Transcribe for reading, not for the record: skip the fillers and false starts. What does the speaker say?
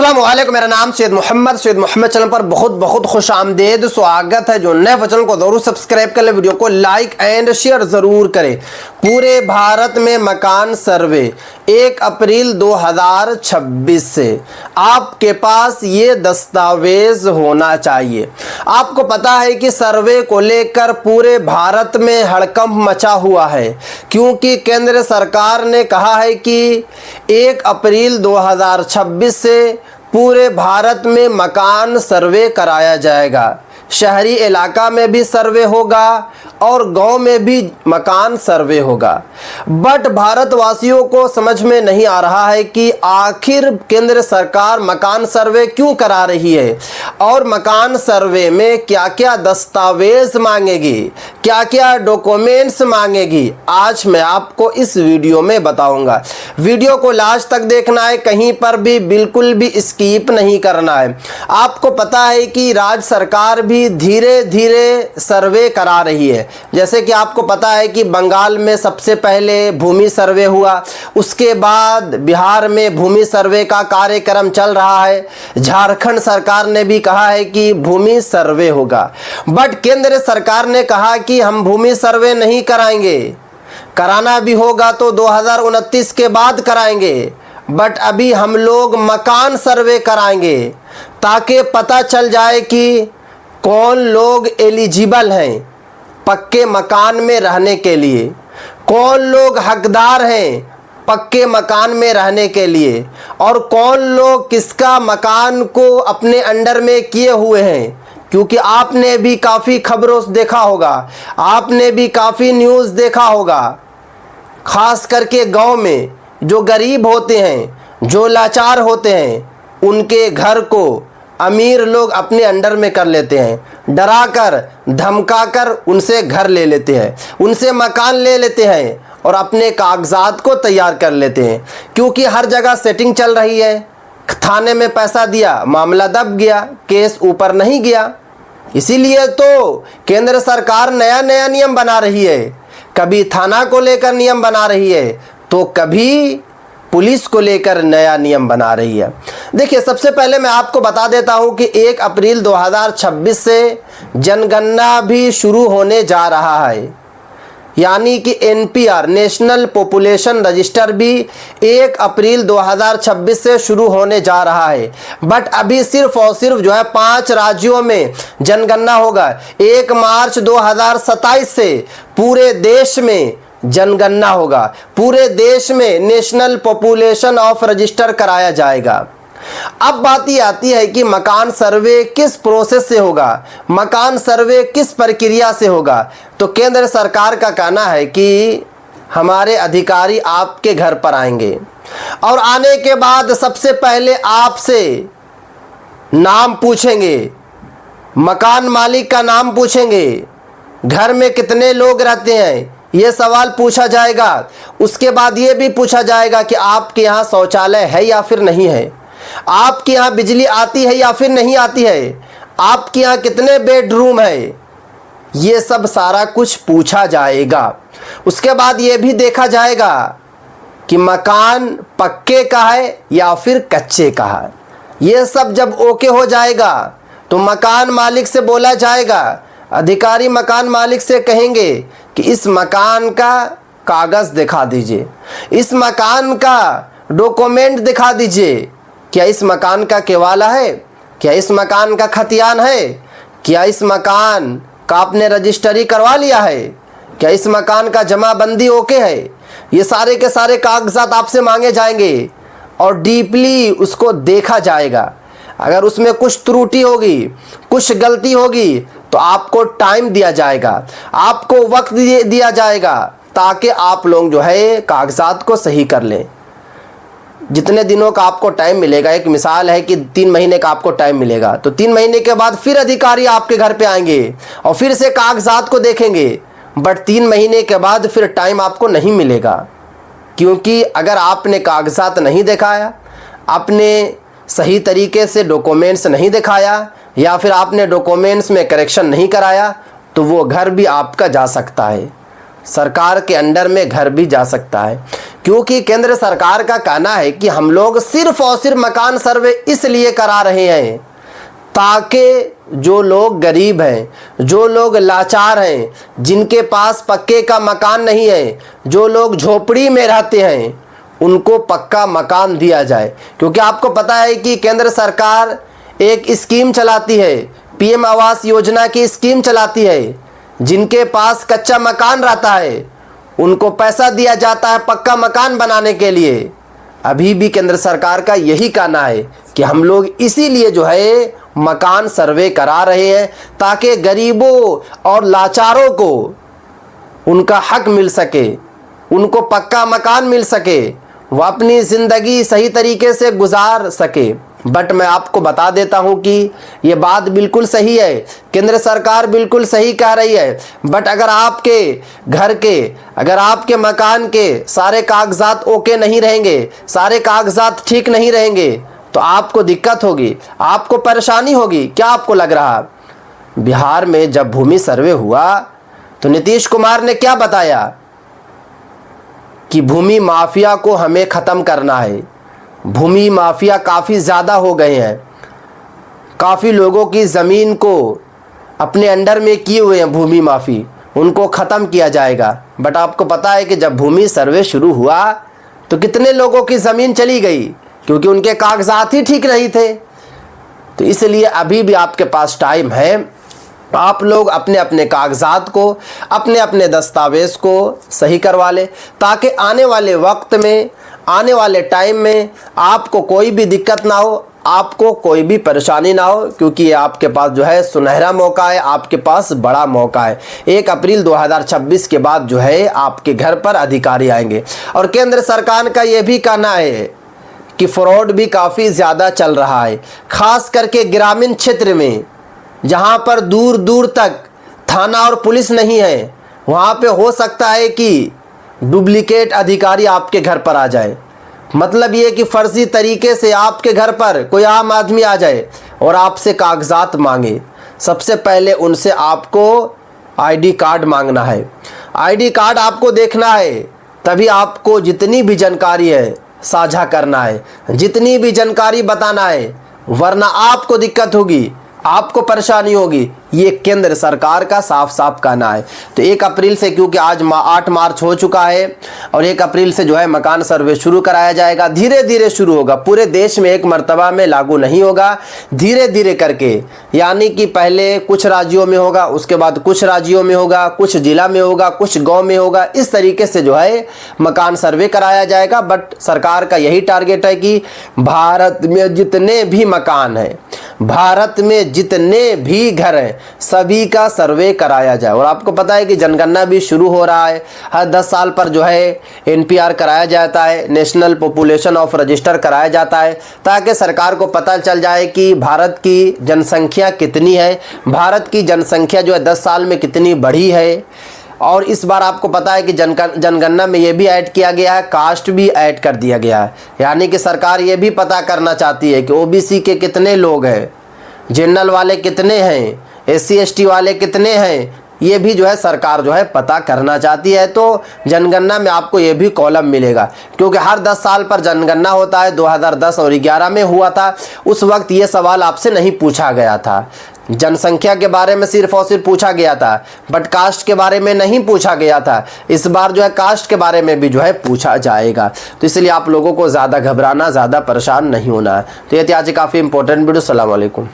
अस्सलामुअलैकुम, मेरा नाम सैयद मोहम्मद चैनल पर बहुत बहुत खुश आमदेद स्वागत है। जो नए चैनल को जरूर सब्सक्राइब कर ले, वीडियो को लाइक एंड शेयर जरूर करें। पूरे भारत में मकान सर्वे 1 अप्रैल 2026 से आपके पास ये दस्तावेज होना चाहिए। आपको पता है कि सर्वे को लेकर पूरे भारत में हड़कंप मचा हुआ है, क्योंकि केंद्र सरकार ने कहा है कि 1 अप्रैल 2026 से पूरे भारत में मकान सर्वे कराया जाएगा। शहरी इलाका में भी सर्वे होगा और गांव में भी मकान सर्वे होगा। बट भारतवासियों को समझ में नहीं आ रहा है कि आखिर केंद्र सरकार मकान सर्वे क्यों करा रही है और मकान सर्वे में क्या क्या दस्तावेज मांगेगी, क्या क्या डॉक्यूमेंट्स मांगेगी। आज मैं आपको इस वीडियो में बताऊंगा। वीडियो को लास्ट तक देखना है, कहीं पर भी बिल्कुल भी स्किप नहीं करना है। आपको पता है कि राज्य सरकार भी धीरे धीरे सर्वे करा रही है। जैसे कि आपको पता है कि बंगाल में सबसे पहले भूमि सर्वे हुआ, उसके बाद बिहार में भूमि सर्वे का कार्यक्रम चल रहा है। झारखंड सरकार ने भी कहा है कि भूमि सर्वे होगा। बट केंद्र सरकार ने कहा कि हम भूमि सर्वे नहीं कराएंगे, कराना भी होगा तो 2029 के बाद कराएंगे। बट अभी हम लोग मकान सर्वे कराएंगे ताकि पता चल जाए कि कौन लोग एलिजिबल हैं पक्के मकान में रहने के लिए, कौन लोग हकदार हैं पक्के मकान में रहने के लिए, और कौन लोग किसका मकान को अपने अंडर में किए हुए हैं। क्योंकि आपने भी काफ़ी खबरों देखा होगा, आपने भी काफ़ी न्यूज़ देखा होगा, ख़ास करके गांव में जो गरीब होते हैं, जो लाचार होते हैं, उनके घर को अमीर लोग अपने अंडर में कर लेते हैं। डराकर धमकाकर उनसे घर ले लेते हैं, उनसे मकान ले लेते हैं और अपने कागजात को तैयार कर लेते हैं। क्योंकि हर जगह सेटिंग चल रही है। थाने में पैसा दिया, मामला दब गया, केस ऊपर नहीं गया। इसीलिए तो केंद्र सरकार नया नया नियम बना रही है। कभी थाना को लेकर नियम बना रही है तो कभी पुलिस को लेकर नया नियम बना रही है। देखिए, सबसे पहले मैं आपको बता देता हूं कि 1 अप्रैल 2026 से जनगणना भी शुरू होने जा रहा है। यानी कि NPR नेशनल पॉपुलेशन रजिस्टर भी 1 अप्रैल 2026 से शुरू होने जा रहा है। बट अभी सिर्फ और सिर्फ जो है 5 राज्यों में जनगणना होगा। 1 मार्च 2027 से पूरे देश में जनगणना होगा। पूरे देश में नेशनल पॉपुलेशन ऑफ रजिस्टर कराया जाएगा। अब बात ये आती है कि मकान सर्वे किस प्रोसेस से होगा, मकान सर्वे किस प्रक्रिया से होगा। तो केंद्र सरकार का कहना है कि हमारे अधिकारी आपके घर पर आएंगे और आने के बाद सबसे पहले आपसे नाम पूछेंगे, मकान मालिक का नाम पूछेंगे, घर में कितने लोग रहते हैं ये सवाल पूछा जाएगा। उसके बाद ये भी पूछा जाएगा कि आपके यहाँ शौचालय है या फिर नहीं है, आपके यहाँ बिजली आती है या फिर नहीं आती है, आपके यहाँ कितने बेडरूम है, ये सब सारा कुछ पूछा जाएगा। उसके बाद ये भी देखा जाएगा कि मकान पक्के का है या फिर कच्चे का है। ये सब जब ओके हो जाएगा तो मकान मालिक से बोला जाएगा, अधिकारी मकान मालिक से कहेंगे कि इस मकान का कागज़ दिखा दीजिए, इस मकान का डॉक्यूमेंट दिखा दीजिए। क्या इस मकान का केवाला है, क्या इस मकान का खतियान है, क्या इस मकान का आपने रजिस्ट्री करवा लिया है, क्या इस मकान का जमाबंदी ओके है। ये सारे के सारे कागजात आपसे मांगे जाएंगे और डीपली उसको देखा जाएगा। अगर उसमें कुछ त्रुटि होगी, कुछ गलती होगी तो आपको टाइम दिया जाएगा, आपको वक्त दिया जाएगा ताकि आप लोग जो है कागजात को सही कर लें। जितने दिनों का आपको टाइम मिलेगा, एक मिसाल है कि 3 महीने का आपको टाइम मिलेगा, तो 3 महीने के बाद फिर अधिकारी आपके घर पे आएंगे और फिर से कागजात को देखेंगे। बट 3 महीने के बाद फिर टाइम आपको नहीं मिलेगा, क्योंकि अगर आपने कागजात नहीं दिखाया, आपने सही तरीके से डॉक्यूमेंट्स नहीं दिखाया या फिर आपने डॉक्यूमेंट्स में करेक्शन नहीं कराया तो वो घर भी आपका जा सकता है। सरकार के अंडर में घर भी जा सकता है, क्योंकि केंद्र सरकार का कहना है कि हम लोग सिर्फ और सिर्फ मकान सर्वे इसलिए करा रहे हैं ताकि जो लोग गरीब हैं, जो लोग लाचार हैं, जिनके पास पक्के का मकान नहीं है, जो लोग झोपड़ी में रहते हैं, उनको पक्का मकान दिया जाए। क्योंकि आपको पता है कि केंद्र सरकार एक स्कीम चलाती है, पीएम आवास योजना की स्कीम चलाती है। जिनके पास कच्चा मकान रहता है उनको पैसा दिया जाता है पक्का मकान बनाने के लिए। अभी भी केंद्र सरकार का यही कहना है कि हम लोग इसीलिए जो है मकान सर्वे करा रहे हैं ताकि गरीबों और लाचारों को उनका हक मिल सके, उनको पक्का मकान मिल सके, वह अपनी ज़िंदगी सही तरीके से गुजार सके। बट मैं आपको बता देता हूं कि ये बात बिल्कुल सही है, केंद्र सरकार बिल्कुल सही कह रही है। बट अगर आपके घर के, अगर आपके मकान के सारे कागजात ओके नहीं रहेंगे, सारे कागजात ठीक नहीं रहेंगे, तो आपको दिक्कत होगी, आपको परेशानी होगी। क्या आपको लग रहा? बिहार में जब भूमि सर्वे हुआ तो नीतीश कुमार ने क्या बताया कि भूमि माफिया को हमें ख़त्म करना है। भूमि माफिया काफ़ी ज़्यादा हो गए हैं, काफ़ी लोगों की ज़मीन को अपने अंडर में किए हुए हैं भूमि माफी, उनको ख़त्म किया जाएगा। बट आपको पता है कि जब भूमि सर्वे शुरू हुआ तो कितने लोगों की ज़मीन चली गई, क्योंकि उनके कागजात ही ठीक नहीं थे। तो इसलिए अभी भी आपके पास टाइम है, आप लोग अपने अपने कागजात को, अपने अपने दस्तावेज़ को सही करवा लें ताकि आने वाले वक्त में, आने वाले टाइम में आपको कोई भी दिक्कत ना हो, आपको कोई भी परेशानी ना हो। क्योंकि ये आपके पास जो है सुनहरा मौका है, आपके पास बड़ा मौका है। 1 अप्रैल 2026 के बाद जो है आपके घर पर अधिकारी आएंगे। और केंद्र सरकार का ये भी कहना है कि फ्रॉड भी काफ़ी ज़्यादा चल रहा है, खास करके ग्रामीण क्षेत्र में, जहाँ पर दूर दूर तक थाना और पुलिस नहीं है। वहाँ पे हो सकता है कि डुप्लीकेट अधिकारी आपके घर पर आ जाए। मतलब ये कि फर्जी तरीके से आपके घर पर कोई आम आदमी आ जाए और आपसे कागजात मांगे। सबसे पहले उनसे आपको आईडी कार्ड मांगना है, आईडी कार्ड आपको देखना है, तभी आपको जितनी भी जानकारी है साझा करना है, जितनी भी जानकारी बताना है, वरना आपको दिक्कत होगी, आपको परेशानी होगी। ये केंद्र सरकार का साफ साफ कहना है। तो 1 अप्रैल से, क्योंकि आज 8 मार्च हो चुका है और 1 अप्रैल से जो है मकान सर्वे शुरू कराया जाएगा। धीरे धीरे शुरू होगा, पूरे देश में एक मर्तबा में लागू नहीं होगा, धीरे धीरे करके। यानी कि पहले कुछ राज्यों में होगा, उसके बाद कुछ राज्यों में होगा, कुछ जिला में होगा, कुछ गाँव में होगा। इस तरीके से जो है मकान सर्वे कराया जाएगा। बट सरकार का यही टारगेट है कि भारत में जितने भी मकान हैं, भारत में जितने भी घर हैं, सभी का सर्वे कराया जाए। और आपको पता है कि जनगणना भी शुरू हो रहा है। हर 10 साल पर जो है एनपीआर कराया जाता है, नेशनल पॉपुलेशन ऑफ रजिस्टर कराया जाता है, ताकि सरकार को पता चल जाए कि भारत की जनसंख्या कितनी है, भारत की जनसंख्या जो है 10 साल में कितनी बढ़ी है। और इस बार आपको पता है कि जनगणना में ये भी ऐड किया गया है, कास्ट भी ऐड कर दिया गया है। यानी कि सरकार ये भी पता करना चाहती है कि ओबीसी के कितने लोग हैं, जनरल वाले कितने हैं, एससी एसटी वाले कितने हैं, ये भी जो है सरकार जो है पता करना चाहती है। तो जनगणना में आपको ये भी कॉलम मिलेगा, क्योंकि हर 10 साल पर जनगणना होता है। 2010 और 11 में हुआ था, उस वक्त ये सवाल आपसे नहीं पूछा गया था। जनसंख्या के बारे में सिर्फ और सिर्फ पूछा गया था, बट कास्ट के बारे में नहीं पूछा गया था। इस बार जो है कास्ट के बारे में भी जो है पूछा जाएगा। तो इसलिए आप लोगों को ज़्यादा घबराना, ज़्यादा परेशान नहीं होना है। तो ये थी आज काफ़ी इंपॉर्टेंट वीडियो। अस्सलाम वालेकुम।